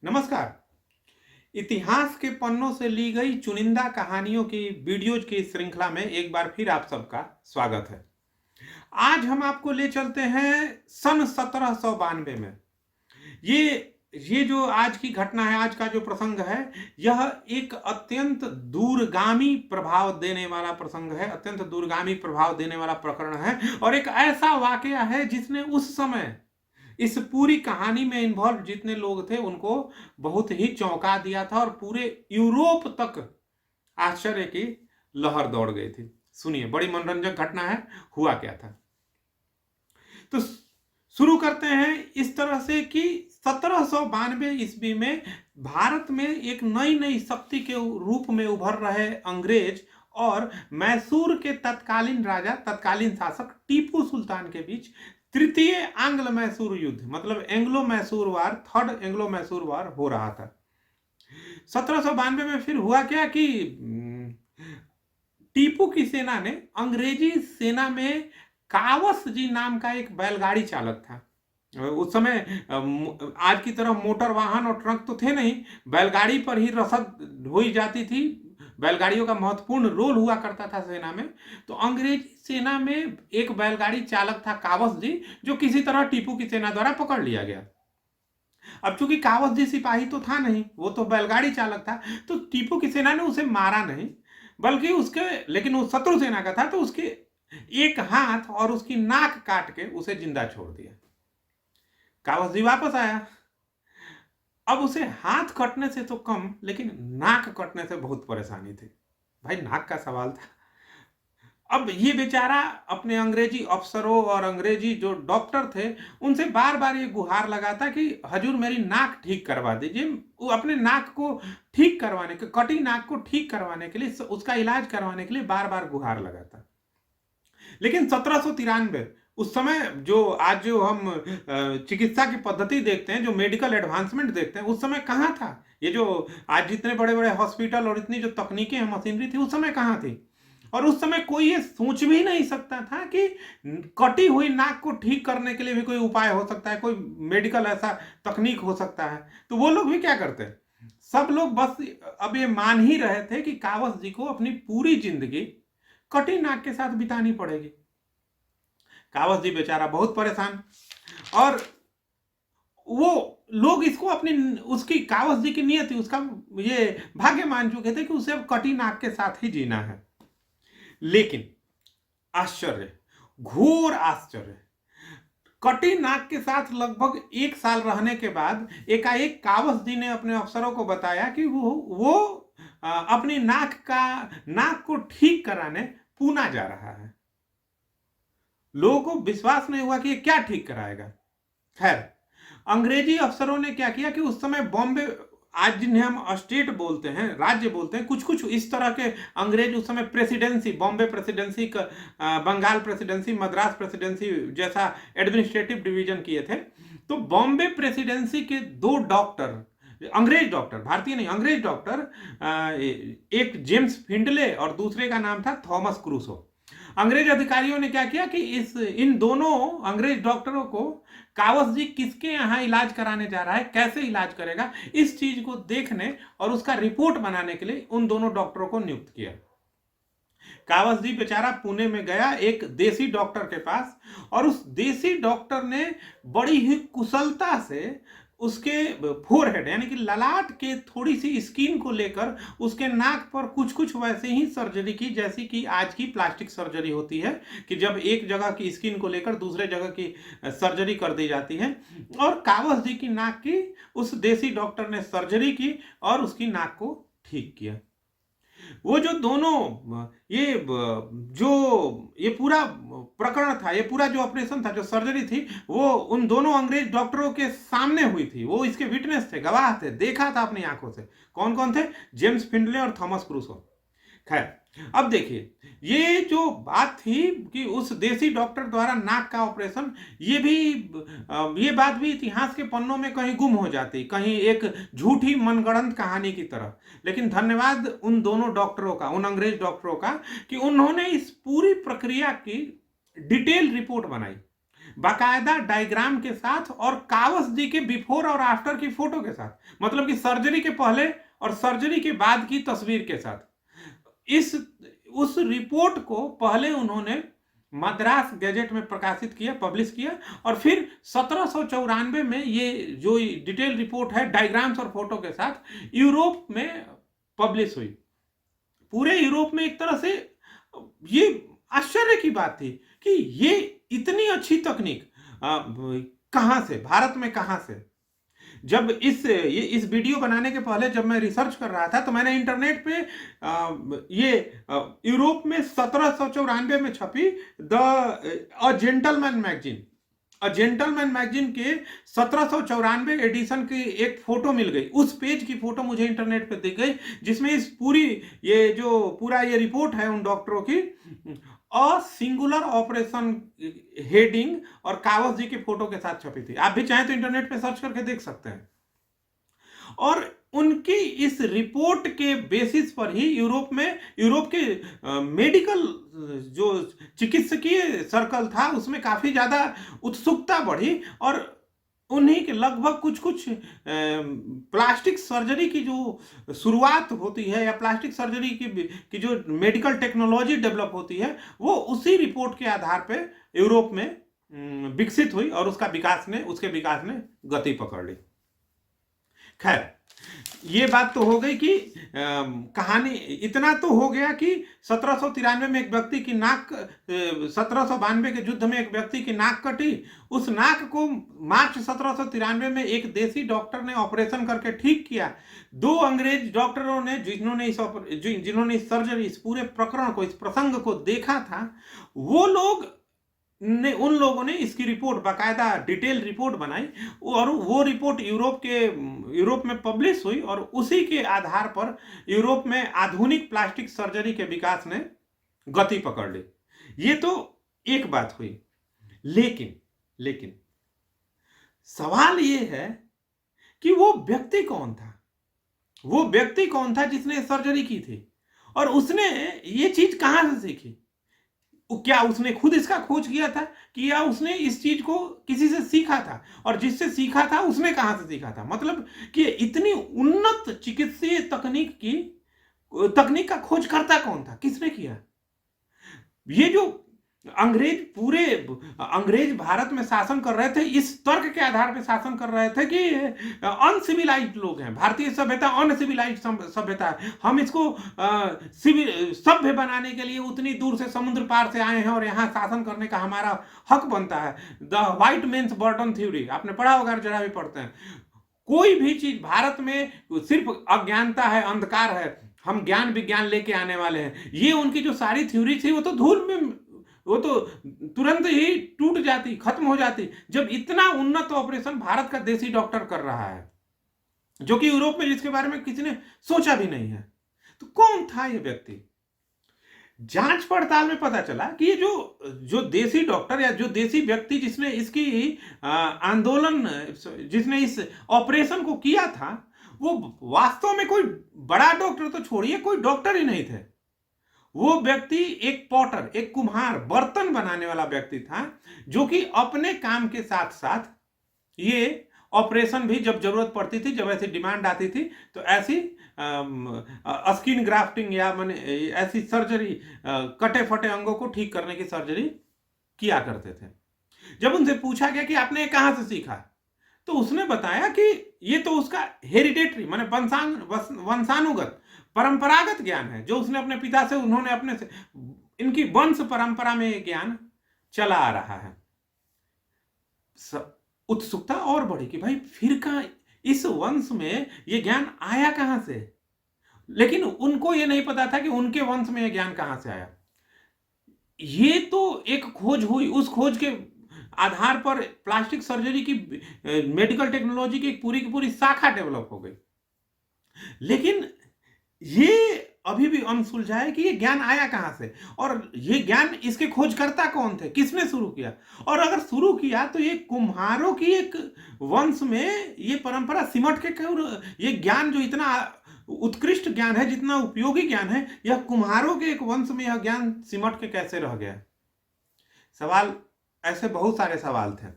नमस्कार। इतिहास के पन्नों से ली गई चुनिंदा कहानियों की वीडियोज की श्रृंखला में एक बार फिर आप सबका स्वागत है। आज हम आपको ले चलते हैं सन 1792 में। ये जो आज की घटना है, आज का जो प्रसंग है, यह एक अत्यंत दूरगामी प्रभाव देने वाला प्रसंग है, अत्यंत दूरगामी प्रभाव देने वाला प्रकरण है और एक ऐसा वाकया है जिसने उस समय इस पूरी कहानी में इन्वॉल्व जितने लोग थे उनको बहुत ही चौंका दिया था और पूरे यूरोप तक आश्चर्य की लहर दौड़ गई थी। सुनिए, बड़ी मनोरंजक घटना है। हुआ क्या था, तो शुरू करते हैं इस तरह से कि 1792 ईस्वी में भारत में एक नई नई शक्ति के रूप में उभर रहे अंग्रेज और मैसूर के तत्कालीन राजा, तत्कालीन शासक टीपू सुल्तान के बीच तृतीय आंग्ल मैसूर युद्ध, मतलब एंग्लो मैसूर वार, थर्ड एंग्लो मैसूर वार हो रहा था। 1792 में फिर हुआ क्या कि टीपू की सेना ने अंग्रेजी सेना में कावस जी नाम का एक बैलगाड़ी चालक था। उस समय आज की तरह मोटर वाहन और ट्रक तो थे नहीं, बैलगाड़ी पर ही रसद ढोई जाती थी। बैलगाड़ियों का महत्वपूर्ण रोल हुआ करता था सेना में। तो अंग्रेजी सेना में एक बैलगाड़ी चालक था कावस जी, जो किसी तरह टीपू की सेना द्वारा पकड़ लिया गया। अब चूंकि कावस जी सिपाही तो था नहीं, वो तो बैलगाड़ी चालक था, तो टीपू की सेना ने उसे मारा नहीं, बल्कि लेकिन वो शत्रु सेना का था, तो उसके एक हाथ और उसकी नाक काट के उसे जिंदा छोड़ दिया। कावस जी वापस आया। अब उसे हाथ कटने से तो कम, लेकिन नाक कटने से बहुत परेशानी थी। भाई, नाक का सवाल था। अब ये बेचारा अपने अंग्रेजी अफसरों और अंग्रेजी जो डॉक्टर थे उनसे बार बार ये गुहार लगाता कि हजूर मेरी नाक ठीक करवा दीजिए। वो अपने नाक को ठीक करवाने के, कटी नाक को ठीक करवाने के लिए, उसका इलाज करवाने के लिए बार बार गुहार लगाता। लेकिन 1793, उस समय जो हम चिकित्सा की पद्धति देखते हैं, जो मेडिकल एडवांसमेंट देखते हैं, उस समय कहाँ था ये? जो आज जितने बड़े बड़े हॉस्पिटल और इतनी जो तकनीकें हैं, मशीनरी थी, उस समय कहाँ थी? और उस समय कोई ये सोच भी नहीं सकता था कि कटी हुई नाक को ठीक करने के लिए भी कोई उपाय हो सकता है, कोई मेडिकल ऐसा तकनीक हो सकता है। तो वो लोग भी क्या करते, सब लोग बस अब ये मान ही रहे थे कि कावस जी को अपनी पूरी जिंदगी कटी नाक के साथ बितानी पड़ेगी। कावस जी बेचारा बहुत परेशान, और वो लोग इसको अपनी, उसकी कावस जी की नियत थी, उसका ये भाग्य मान चुके थे कि उसे अब कटी नाक के साथ ही जीना है। लेकिन आश्चर्य, घोर आश्चर्य, कटी नाक के साथ लगभग 1 साल रहने के बाद एकाएक कावस जी ने अपने अफसरों को बताया कि वो अपनी नाक को ठीक कराने पूना जा रहा है। लोगों को विश्वास नहीं हुआ कि ये क्या ठीक कराएगा। खैर, अंग्रेजी अफसरों ने क्या किया कि उस समय बॉम्बे, आज जिन्हें हम स्टेट बोलते हैं, राज्य बोलते हैं, कुछ कुछ इस तरह के अंग्रेज उस समय presidency, Bombay presidency, Bengal presidency, Madras presidency जैसा एडमिनिस्ट्रेटिव डिवीजन किए थे। तो बॉम्बे प्रेसिडेंसी के 2 डॉक्टर, अंग्रेज डॉक्टर, भारतीय नहीं, अंग्रेज डॉक्टर, एक जेम्स फिंडले और दूसरे का नाम था थॉमस क्रूसो। अंग्रेज अधिकारियों ने क्या किया कि इन दोनों अंग्रेज डॉक्टरों को कावस जी किसके यहाँ इलाज कराने जा रहा है, कैसे इलाज करेगा, इस चीज को देखने और उसका रिपोर्ट बनाने के लिए उन दोनों डॉक्टरों को नियुक्त किया। कावस जी बेचारा पुणे में गया एक देसी डॉक्टर के पास, और उस देसी डॉक्टर ने बड़ी ही कुशलता से उसके फोरहेड, यानी कि ललाट के थोड़ी सी स्किन को लेकर उसके नाक पर कुछ कुछ वैसे ही सर्जरी की जैसी कि आज की प्लास्टिक सर्जरी होती है, कि जब एक जगह की स्किन को लेकर दूसरे जगह की सर्जरी कर दी जाती है। और कावस जी की नाक की उस देसी डॉक्टर ने सर्जरी की और उसकी नाक को ठीक किया। वो जो दोनों, ये पूरा प्रकरण था, ये पूरा जो ऑपरेशन था, जो सर्जरी थी, वो उन दोनों अंग्रेज डॉक्टरों के सामने हुई थी। वो इसके विटनेस थे, गवाह थे, देखा था अपनी आंखों से। कौन कौन थे? जेम्स फिंडले और थॉमस क्रूसो। खैर, अब देखिए, ये जो बात थी कि उस देसी डॉक्टर द्वारा नाक का ऑपरेशन, ये बात भी इतिहास के पन्नों में कहीं गुम हो जाती, कहीं एक झूठी मनगढ़ंत कहानी की तरह। लेकिन धन्यवाद उन दोनों डॉक्टरों का, उन अंग्रेज डॉक्टरों का, कि उन्होंने इस पूरी प्रक्रिया की डिटेल रिपोर्ट बनाई। बाकायदा डायग्राम के साथ और कावस जी के बिफोर और आफ्टर की फोटो के साथ, मतलब कि सर्जरी के पहले और सर्जरी के बाद की तस्वीर के साथ। उस रिपोर्ट को पहले उन्होंने मद्रास गैजेट में प्रकाशित किया, पब्लिश किया, और फिर 1794 में ये जो डिटेल रिपोर्ट है डायग्राम्स और फोटो के साथ यूरोप में पब्लिश हुई। पूरे यूरोप में एक तरह से ये आश्चर्य की बात थी कि ये इतनी अच्छी तकनीक कहां से, भारत में कहां से। जब इस वीडियो बनाने के पहले जब मैं रिसर्च कर रहा था तो मैंने इंटरनेट पे यूरोप में 1794 में छपी अ जेंटलमैन मैगजीन के 1794 एडिशन की एक फोटो मिल गई। उस पेज की फोटो मुझे इंटरनेट पे दिख गई, जिसमें इस पूरा ये रिपोर्ट है उन डॉक्टरों की, अ सिंगुलर ऑपरेशन हेडिंग और कावस जी की फोटो के साथ छपी थी। आप भी चाहें तो इंटरनेट पे सर्च करके देख सकते हैं। और उनकी इस रिपोर्ट के बेसिस पर ही यूरोप के मेडिकल जो चिकित्सकीय सर्कल था उसमें काफी ज्यादा उत्सुकता बढ़ी, और उन्हीं के लगभग कुछ प्लास्टिक सर्जरी की जो शुरुआत होती है या प्लास्टिक सर्जरी की जो मेडिकल टेक्नोलॉजी डेवलप होती है वो उसी रिपोर्ट के आधार पे यूरोप में विकसित हुई, और उसके विकास ने गति पकड़ ली। खैर, ये बात तो हो गई कि कहानी इतना तो हो गया कि 1793 में एक व्यक्ति की नाक 1792 के युद्ध में एक व्यक्ति की नाक कटी। उस नाक को मार्च 1793 में एक देसी डॉक्टर ने ऑपरेशन करके ठीक किया। 2 अंग्रेज डॉक्टरों ने जिन्होंने इस सर्जरी, इस पूरे प्रकरण को, इस प्रसंग को देखा था, उन लोगों ने इसकी रिपोर्ट, बाकायदा डिटेल रिपोर्ट बनाई, और वो रिपोर्ट यूरोप में पब्लिश हुई, और उसी के आधार पर यूरोप में आधुनिक प्लास्टिक सर्जरी के विकास ने गति पकड़ ली। ये तो एक बात हुई, लेकिन सवाल ये है कि वो व्यक्ति कौन था जिसने सर्जरी की थी, और उसने ये चीज कहां से सीखी? क्या उसने खुद इसका खोज किया था कि या उसने इस चीज को किसी से सीखा था, और जिससे सीखा था उसने कहां से सीखा था? मतलब कि इतनी उन्नत चिकित्सीय तकनीक का खोजकर्ता कौन था, किसने किया? ये जो अंग्रेज भारत में शासन कर रहे थे, इस तर्क के आधार पर शासन कर रहे थे कि अनसिविलाइज्ड लोग हैं, भारतीय सभ्यता अनसिविलाइज्ड सभ्यता है, हम इसको सभ्य बनाने के लिए उतनी दूर से समुद्र पार से आए हैं और यहाँ शासन करने का हमारा हक बनता है। The white men's burden theory आपने पढ़ा होगा, जरा भी पढ़ते हैं। कोई भी चीज भारत में सिर्फ अज्ञानता है, अंधकार है, हम ज्ञान विज्ञान लेके आने वाले हैं, ये उनकी जो सारी थ्योरी थी वो तो धूल में, वो तो तुरंत ही टूट जाती, खत्म हो जाती, जब इतना उन्नत ऑपरेशन भारत का देसी डॉक्टर कर रहा है, जो कि यूरोप में जिसके बारे में किसी ने सोचा भी नहीं है। तो कौन था ये व्यक्ति? जांच पड़ताल में पता चला कि ये जो देसी डॉक्टर या जो देसी व्यक्ति जिसने इसकी जिसने इस ऑपरेशन को किया था, वो वास्तव में कोई बड़ा डॉक्टर तो छोड़िए, कोई डॉक्टर ही नहीं थे। वो व्यक्ति एक पॉटर, एक कुम्हार, बर्तन बनाने वाला व्यक्ति था, जो कि अपने काम के साथ साथ ये ऑपरेशन भी जब जरूरत पड़ती थी, जब ऐसी डिमांड आती थी, तो ऐसी स्किन ग्राफ्टिंग या ऐसी सर्जरी, कटे फटे अंगों को ठीक करने की सर्जरी किया करते थे। जब उनसे पूछा गया कि आपने कहां से सीखा, तो उसने बताया कि ये तो उसका हेरिडेटरी, माने वंशानुगत, परंपरागत ज्ञान है, जो उसने अपने पिता से, उन्होंने अपने से, इनकी वंश परंपरा में ये ज्ञान चला आ रहा है। उत्सुकता और बढ़ी कि भाई फिर कहां, इस वंश में ये ज्ञान आया कहां से? लेकिन उनको ये नहीं पता था कि उनके वंश में ये ज्ञान कहां से आया। ये तो एक खोज हुई, उस खोज के आधार पर प्लास्टिक सर्जरी की, मेडिकल टेक्नोलॉजी की पूरी की शाखा डेवलप हो गई। लेकिन ये अभी भी अनसुलझा है कि ये ज्ञान आया कहां से, और ये ज्ञान, इसके खोजकर्ता कौन थे, किसने शुरू किया, और अगर शुरू किया तो ये कुम्हारों की एक वंश में ये परंपरा सिमट के क्यों, ये ज्ञान जो इतना उत्कृष्ट ज्ञान है, जितना उपयोगी ज्ञान है, यह कुम्हारों के एक वंश में यह ज्ञान सिमट के कैसे रह गया? सवाल ऐसे बहुत सारे सवाल थे।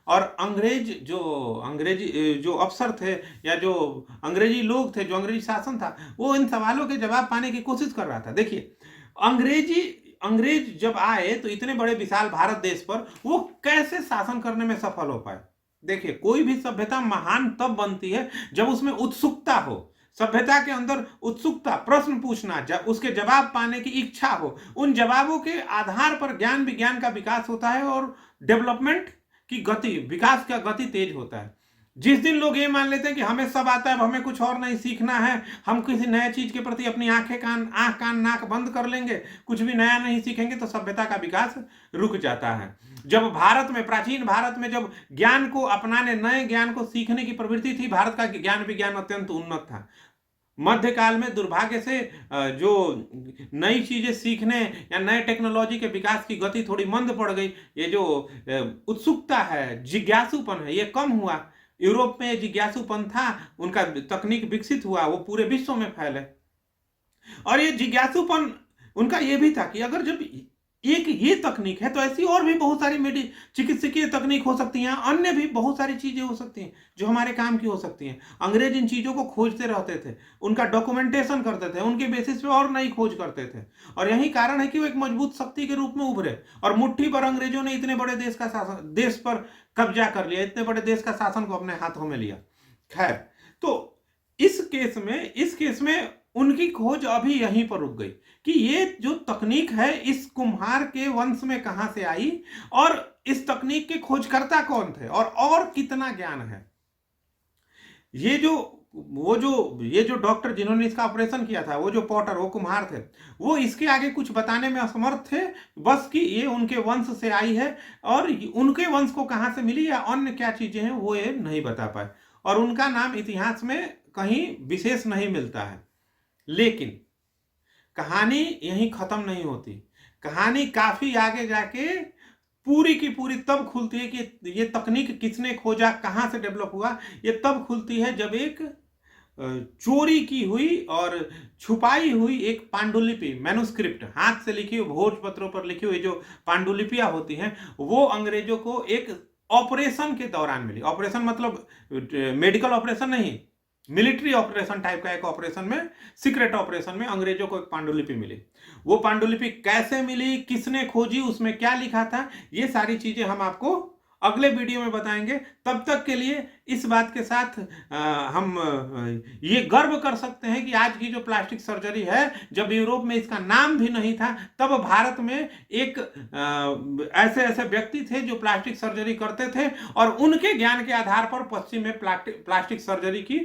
और अंग्रेजी जो अफसर थे या जो अंग्रेजी लोग थे, जो अंग्रेजी शासन था, वो इन सवालों के जवाब पाने की कोशिश कर रहा था। देखिए, अंग्रेज जब आए तो इतने बड़े विशाल भारत देश पर वो कैसे शासन करने में सफल हो पाए। देखिए, कोई भी सभ्यता महान तब बनती है जब उसमें उत्सुकता हो, सभ्यता के अंदर उत्सुकता, प्रश्न पूछना, उसके जवाब पाने की इच्छा हो, उन जवाबों के आधार पर ज्ञान विज्ञान का विकास होता है और डेवलपमेंट की गति, विकास का गति तेज होता है। जिस दिन लोग ये मान लेते हैं कि हमें सब आता है, अब हमें कुछ और नहीं सीखना है, हम किसी नए चीज के प्रति अपनी आंख कान नाक बंद कर लेंगे, कुछ भी नया नहीं सीखेंगे, तो सभ्यता का विकास रुक जाता है। जब भारत में, प्राचीन भारत में जब ज्ञान को अपनाने, नए ज्ञान को सीखने की प्रवृत्ति थी, भारत का ज्ञान विज्ञान अत्यंत उन्नत था। मध्यकाल में दुर्भाग्य से जो नई चीजें सीखने या नए टेक्नोलॉजी के विकास की गति थोड़ी मंद पड़ गई। ये जो उत्सुकता है, जिज्ञासुपन है, ये कम हुआ। यूरोप में जिज्ञासुपन था, उनका तकनीक विकसित हुआ, वो पूरे विश्व में फैले। और ये जिज्ञासुपन उनका ये भी था कि अगर जब एक ये तकनीक है तो ऐसी और भी बहुत सारी चिकित्सकीय तकनीक हो सकती हैं, अन्य भी बहुत सारी चीजें हो सकती हैं जो हमारे काम की हो सकती हैं। अंग्रेज इन चीजों को खोजते रहते थे, उनका डॉक्यूमेंटेशन करते थे, उनके बेसिस पे और नई खोज करते थे, और यही कारण है कि वो एक मजबूत शक्ति के रूप में उभरे। और मुट्ठी पर अंग्रेजों ने इतने बड़े देश पर कब्जा कर लिया, इतने बड़े देश का शासन को अपने हाथों में लिया। खैर, तो इस केस में उनकी खोज अभी यहीं पर रुक गई कि ये जो तकनीक है इस कुम्हार के वंश में कहां से आई, और इस तकनीक के खोजकर्ता कौन थे, और कितना ज्ञान है। ये जो डॉक्टर जिन्होंने इसका ऑपरेशन किया था, वो जो पॉटर, वो कुम्हार थे, वो इसके आगे कुछ बताने में असमर्थ थे, बस कि ये उनके वंश से आई है, और उनके वंश को कहां से मिली या अन्य क्या चीजें हैं वो ये नहीं बता पाए, और उनका नाम इतिहास में कहीं विशेष नहीं मिलता है। लेकिन कहानी यहीं खत्म नहीं होती। कहानी काफी आगे जाके पूरी की पूरी तब खुलती है कि ये तकनीक किसने खोजा, कहां से डेवलप हुआ। ये तब खुलती है जब एक चोरी की हुई और छुपाई हुई एक पांडुलिपि, मैन्युस्क्रिप्ट, हाथ से लिखी हुई, भोजपत्रों पर लिखी हुई जो पांडुलिपियां होती हैं, वो अंग्रेजों को एक ऑपरेशन के दौरान मिली। ऑपरेशन मतलब मेडिकल ऑपरेशन नहीं, मिलिट्री ऑपरेशन टाइप का एक ऑपरेशन में, सीक्रेट ऑपरेशन में अंग्रेजों को एक पांडुलिपि मिली। वो पांडुलिपि कैसे मिली, किसने खोजी, उसमें क्या लिखा था, ये सारी चीजें हम आपको अगले वीडियो में बताएंगे। तब तक के लिए इस बात के साथ हम ये गर्व कर सकते हैं कि आज की जो प्लास्टिक सर्जरी है, जब यूरोप में इसका नाम भी नहीं था, तब भारत में एक ऐसे व्यक्ति थे जो प्लास्टिक सर्जरी करते थे, और उनके ज्ञान के आधार पर पश्चिम में प्लास्टिक सर्जरी की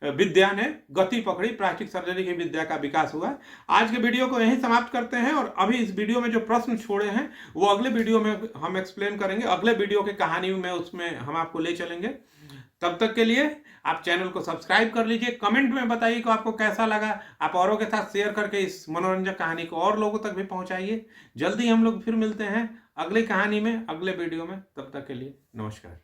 विद्या ने गति पकड़ी, प्लास्टिक सर्जरी की विद्या का विकास हुआ। आज के वीडियो को यहीं समाप्त करते हैं, और अभी इस वीडियो में जो प्रश्न छोड़े हैं वो अगले वीडियो में हम एक्सप्लेन करेंगे। अगले वीडियो की कहानी में उसमें हम आपको ले चलेंगे। तब तक के लिए आप चैनल को सब्सक्राइब कर लीजिए, कमेंट में बताइए कि आपको कैसा लगा। आप औरों के साथ शेयर करके इस मनोरंजक कहानी को और लोगों तक भी पहुंचाइए। जल्दी हम लोग फिर मिलते हैं अगली कहानी में, अगले वीडियो में। तब तक के लिए नमस्कार।